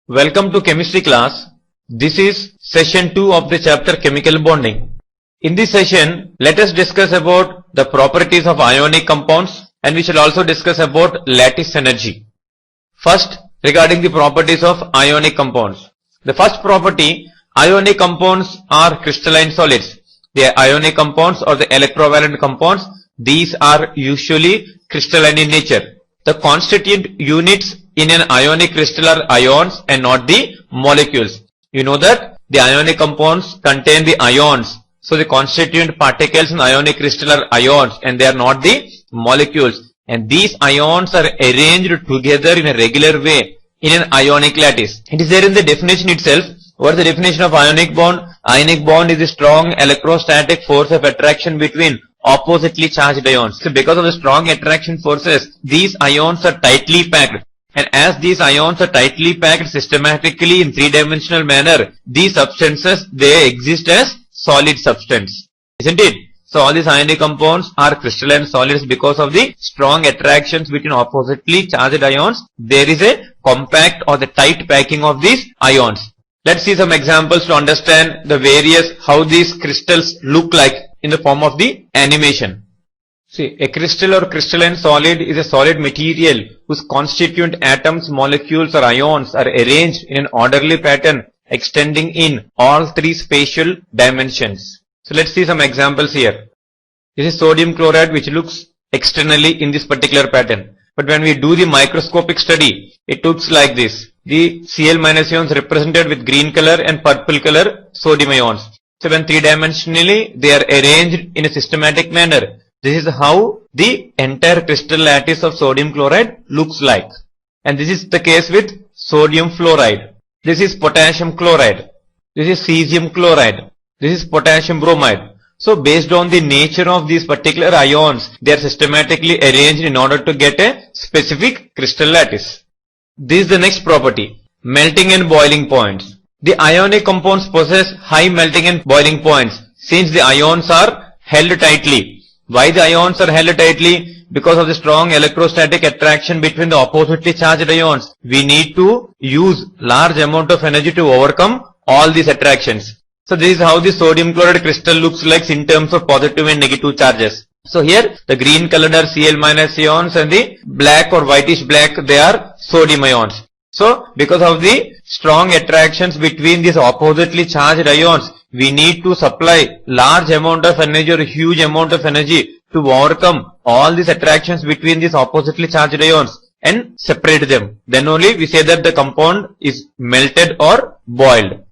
Welcome to chemistry class. This is session 2 of the chapter chemical bonding. In this session, let us discuss about the properties of ionic compounds and we shall also discuss about lattice energy. First, regarding the properties of ionic compounds. The first property, ionic compounds are crystalline solids. The ionic compounds or the electrovalent compounds, these are usually crystalline in nature. The constituent units in an ionic crystal are ions and not the molecules. You know that the ionic compounds contain the ions. So the constituent particles in ionic crystal are ions and they are not the molecules. And these ions are arranged together in a regular way in an ionic lattice. It is there in the definition itself. What is the definition of ionic bond? Ionic bond is a strong electrostatic force of attraction between oppositely charged ions. So because of the strong attraction forces, these ions are tightly packed. And as these ions are tightly packed systematically in three-dimensional manner, these substances, they exist as solid substance. Isn't it? So all these ionic compounds are crystalline solids because of the strong attractions between oppositely charged ions. There is a compact or the tight packing of these ions. Let's see some examples to understand the various, how these crystals look like in the form of the animation. See, a crystal or crystalline solid is a solid material whose constituent atoms, molecules or ions are arranged in an orderly pattern extending in all three spatial dimensions. So let's see some examples here. This is sodium chloride which looks externally in this particular pattern. But when we do the microscopic study, it looks like this. The Cl- ions represented with green color and purple color sodium ions. So when three-dimensionally they are arranged in a systematic manner, this is how the entire crystal lattice of sodium chloride looks like. And this is the case with sodium fluoride. This is potassium chloride. This is cesium chloride. This is potassium bromide. So based on the nature of these particular ions, they are systematically arranged in order to get a specific crystal lattice. This is the next property, melting and boiling points. The ionic compounds possess high melting and boiling points since the ions are held tightly. Why the ions are held tightly? Because of the strong electrostatic attraction between the oppositely charged ions. We need to use large amount of energy to overcome all these attractions. So this is how the sodium chloride crystal looks like in terms of positive and negative charges. So here the green colored are Cl- ions and the black or whitish black, they are sodium ions. So because of the strong attractions between these oppositely charged ions, we need to supply large amount of energy or huge amount of energy to overcome all these attractions between these oppositely charged ions and separate them. Then only we say that the compound is melted or boiled.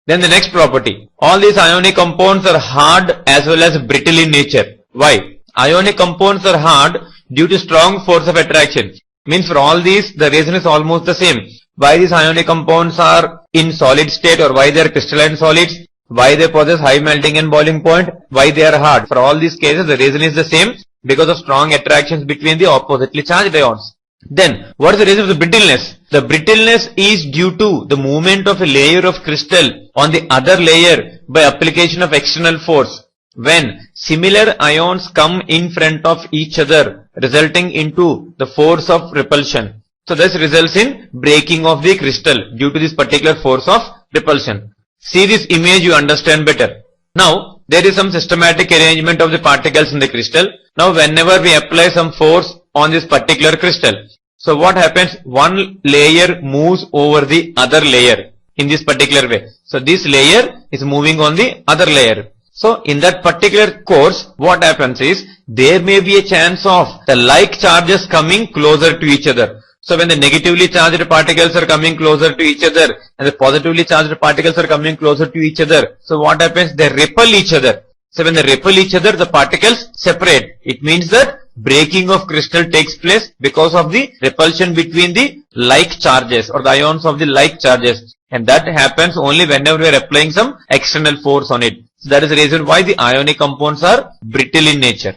Then the next property, all these ionic compounds are hard as well as brittle in nature. Why? Ionic compounds are hard due to strong force of attraction. Means for all these, the reason is almost the same. Why these ionic compounds are in solid state or why they are crystalline solids, why they possess high melting and boiling point, why they are hard. For all these cases, the reason is the same because of strong attractions between the oppositely charged ions. Then, what is the reason of the brittleness? The brittleness is due to the movement of a layer of crystal on the other layer by application of external force. When similar ions come in front of each other, resulting into the force of repulsion. So this results in breaking of the crystal due to this particular force of repulsion. See this image, you understand better. Now, there is some systematic arrangement of the particles in the crystal. Now, whenever we apply some force on this particular crystal, so what happens? One layer moves over the other layer in this particular way. So this layer is moving on the other layer. So in that particular course, what happens is, there may be a chance of the like charges coming closer to each other. So when the negatively charged particles are coming closer to each other and the positively charged particles are coming closer to each other, so what happens? They repel each other. So when they repel each other, the particles separate. It means that breaking of crystal takes place because of the repulsion between the like charges or the ions of the like charges. And that happens only whenever we are applying some external force on it. So that is the reason why the ionic compounds are brittle in nature.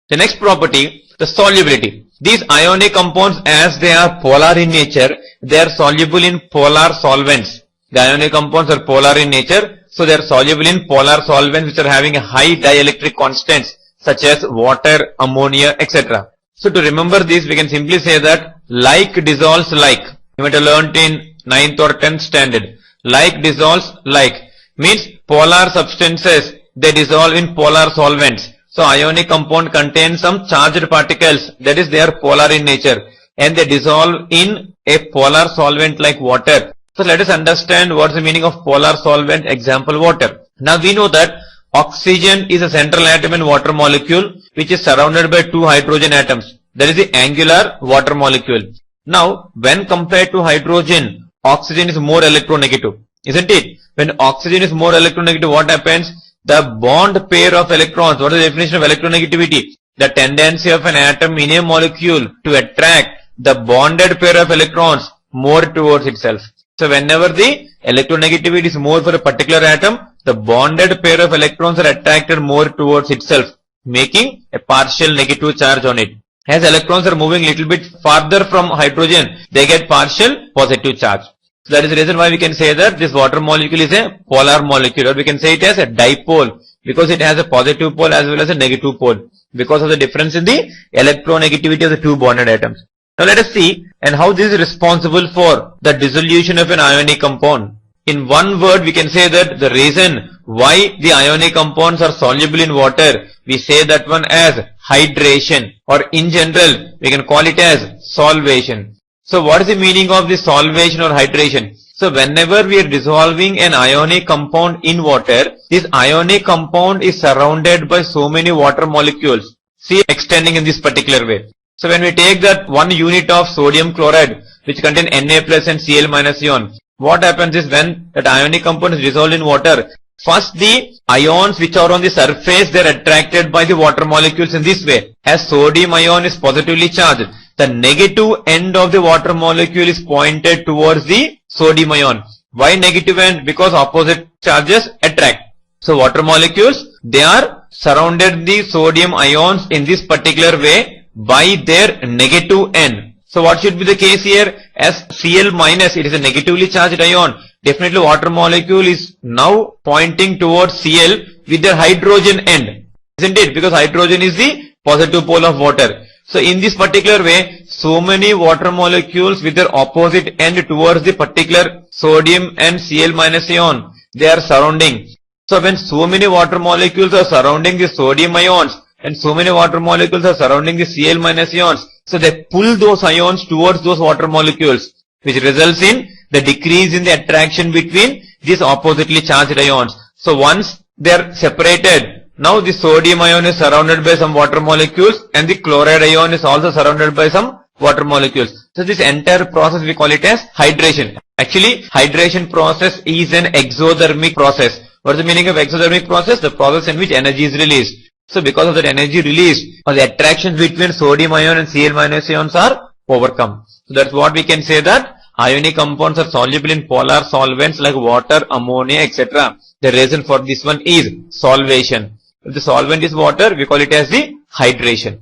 The next property, the solubility. These ionic compounds, as they are polar in nature, they are soluble in polar solvents. The ionic compounds are polar in nature, so they are soluble in polar solvents which are having a high dielectric constants such as water, ammonia, etc. So to remember this, we can simply say that like dissolves like. You might have learnt in 9th or 10th standard. Like dissolves like means polar substances, they dissolve in polar solvents. So ionic compound contains some charged particles, that is they are polar in nature and they dissolve in a polar solvent like water. So let us understand what's the meaning of polar solvent, example water. Now we know that oxygen is a central atom in water molecule which is surrounded by two hydrogen atoms. That is the angular water molecule. Now when compared to hydrogen, oxygen is more electronegative, isn't it? When oxygen is more electronegative, what happens? The bond pair of electrons, what is the definition of electronegativity? The tendency of an atom in a molecule to attract the bonded pair of electrons more towards itself. So whenever the electronegativity is more for a particular atom, the bonded pair of electrons are attracted more towards itself, making a partial negative charge on it. As electrons are moving little bit farther from hydrogen, they get partial positive charge. So that is the reason why we can say that this water molecule is a polar molecule, or we can say it as a dipole, because it has a positive pole as well as a negative pole, because of the difference in the electronegativity of the two bonded atoms. Now let us see and how this is responsible for the dissolution of an ionic compound. In one word we can say that the reason why the ionic compounds are soluble in water, we say that one as hydration, or in general we can call it as solvation. So what is the meaning of this solvation or hydration? So whenever we are dissolving an ionic compound in water, this ionic compound is surrounded by so many water molecules. See, extending in this particular way. So when we take that 1 unit of sodium chloride which contain Na plus and Cl minus ion, what happens is when that ionic compound is dissolved in water, first the ions which are on the surface, they are attracted by the water molecules in this way. As sodium ion is positively charged, the negative end of the water molecule is pointed towards the sodium ion. Why negative end? Because opposite charges attract. So water molecules, they are surrounded the sodium ions in this particular way by their negative end. So what should be the case here? As Cl minus, it is a negatively charged ion. Definitely water molecule is now pointing towards Cl with their hydrogen end, isn't it? Because hydrogen is the positive pole of water. So in this particular way, so many water molecules with their opposite end towards the particular sodium and Cl minus ion, they are surrounding. So when so many water molecules are surrounding the sodium ions and so many water molecules are surrounding the Cl minus ions, so they pull those ions towards those water molecules, which results in the decrease in the attraction between these oppositely charged ions. So once they are separated, now the sodium ion is surrounded by some water molecules and the chloride ion is also surrounded by some water molecules. So this entire process we call it as hydration. Actually, hydration process is an exothermic process. What is the meaning of exothermic process? The process in which energy is released. So because of that energy released, or the attractions between sodium ion and Cl minus ions are overcome. So that's what we can say, that ionic compounds are soluble in polar solvents like water, ammonia, etc. The reason for this one is solvation. If the solvent is water, we call it as the hydration.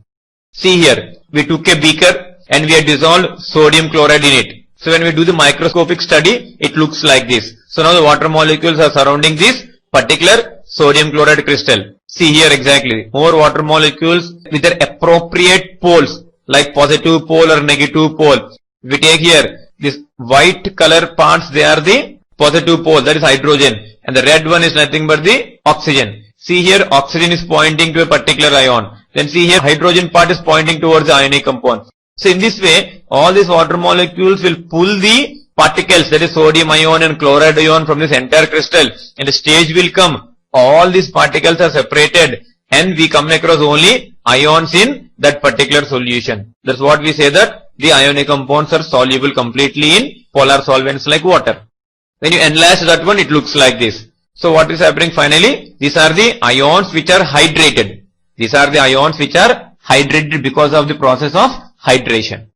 See here, we took a beaker and we have dissolved sodium chloride in it. So when we do the microscopic study, it looks like this. So now the water molecules are surrounding this particular sodium chloride crystal. See here exactly, more water molecules with their appropriate poles, like positive pole or negative pole. We take here, this white color parts, they are the positive pole, that is hydrogen, and the red one is nothing but the oxygen. See here, oxygen is pointing to a particular ion. Then see here, hydrogen part is pointing towards the ionic compound. So in this way, all these water molecules will pull the particles, that is sodium ion and chloride ion, from this entire crystal, and the stage will come. All these particles are separated and we come across only ions in that particular solution. That's what we say, that the ionic compounds are soluble completely in polar solvents like water. When you enlarge that one, it looks like this. So what is happening finally? These are the ions which are hydrated. These are the ions which are hydrated because of the process of hydration.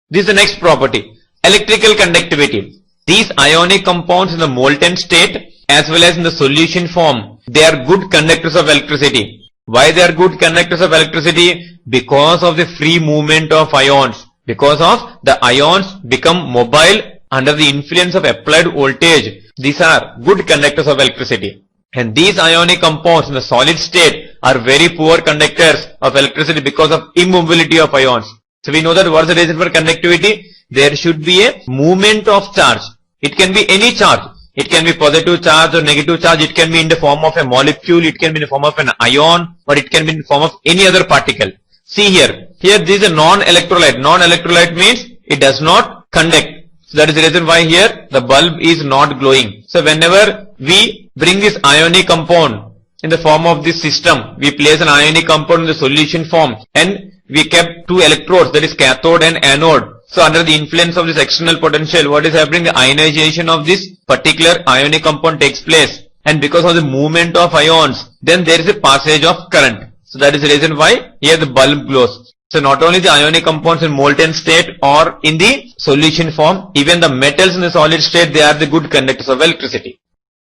This is the next property, electrical conductivity. These ionic compounds in the molten state as well as in the solution form, they are good conductors of electricity. Why they are good conductors of electricity? Because of the free movement of ions. Because of the ions become mobile under the influence of applied voltage. These are good conductors of electricity. And these ionic compounds in the solid state are very poor conductors of electricity because of immobility of ions. So we know that what is the reason for conductivity? There should be a movement of charge. It can be any charge. It can be positive charge or negative charge. It can be in the form of a molecule. It can be in the form of an ion, or it can be in the form of any other particle. See here. Here this is a non-electrolyte. Non-electrolyte means it does not conduct. So that is the reason why here the bulb is not glowing. So whenever we bring this ionic compound in the form of this system, we place an ionic compound in the solution form and we kept two electrodes, that is cathode and anode. So under the influence of this external potential, what is happening? The ionization of this particular ionic compound takes place. And because of the movement of ions, then there is a passage of current. So that is the reason why here the bulb glows. So not only the ionic compounds in molten state or in the solution form, even the metals in the solid state, they are the good conductors of electricity.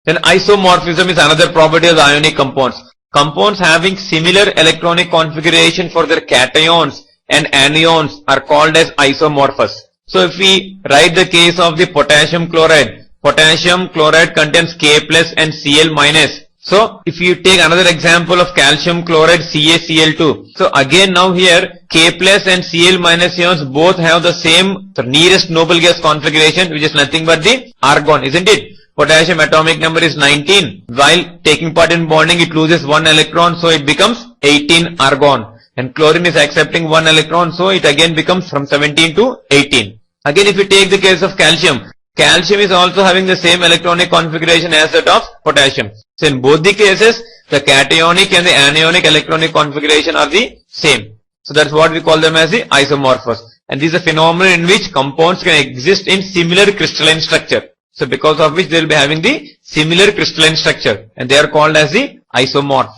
Then isomorphism is another property of the ionic compounds. Compounds having similar electronic configuration for their cations and anions are called as isomorphous. So if we write the case of the potassium chloride contains K plus and Cl minus. So if you take another example of calcium chloride CaCl2. So again now here K plus and Cl minus ions both have the same nearest noble gas configuration, which is nothing but the argon, isn't it? Potassium atomic number is 19. While taking part in bonding, it loses one electron, so it becomes 18 argon. And chlorine is accepting one electron, so it again becomes from 17 to 18. Again, if you take the case of calcium, calcium is also having the same electronic configuration as that of potassium. So in both the cases, the cationic and the anionic electronic configuration are the same. So that's what we call them as the isomorphous. And this is a phenomenon in which compounds can exist in similar crystalline structure. So because of which they will be having the similar crystalline structure, and they are called as the isomorph.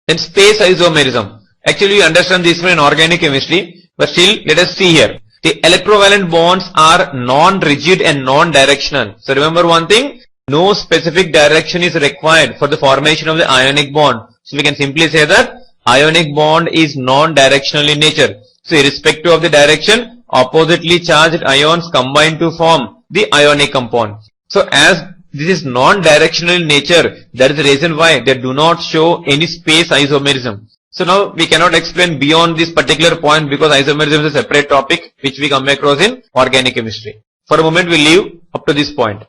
Then space isomerism. Actually you understand this one in organic chemistry, but still let us see here. The electrovalent bonds are non-rigid and non-directional. So remember one thing, no specific direction is required for the formation of the ionic bond. So we can simply say that ionic bond is non-directional in nature. So irrespective of the direction, oppositely charged ions combine to form the ionic compound. So as this is non-directional in nature, that is the reason why they do not show any space isomerism. So now we cannot explain beyond this particular point because isomerism is a separate topic which we come across in organic chemistry. For a moment we leave up to this point.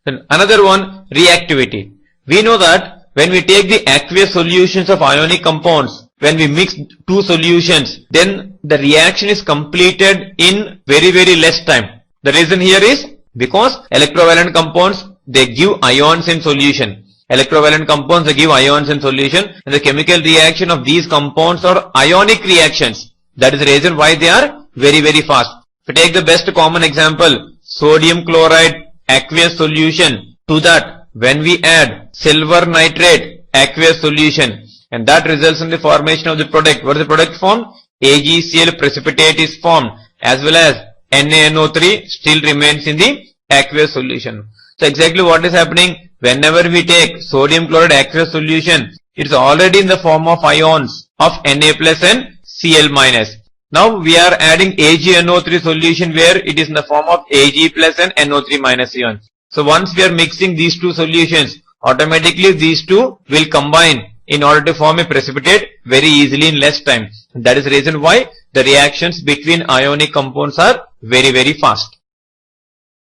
Then another one, reactivity. We know that when we take the aqueous solutions of ionic compounds, when we mix two solutions, then the reaction is completed in very less time. The reason here is because electrovalent compounds, they give ions in solution. Electrovalent compounds, they give ions in solution, and the chemical reaction of these compounds are ionic reactions. That is the reason why they are very fast. If we take the best common example, sodium chloride aqueous solution, to that when we add silver nitrate aqueous solution, and that results in the formation of the product. What is the product formed? AgCl precipitate is formed, as well as NaNO3 still remains in the aqueous solution. So exactly what is happening? Whenever we take sodium chloride aqueous solution, it is already in the form of ions of Na plus and Cl minus. Now we are adding AgNO3 solution where it is in the form of Ag plus and NO3 minus ion. So once we are mixing these two solutions, automatically these two will combine in order to form a precipitate very easily in less time. That is the reason why the reactions between ionic compounds are very fast.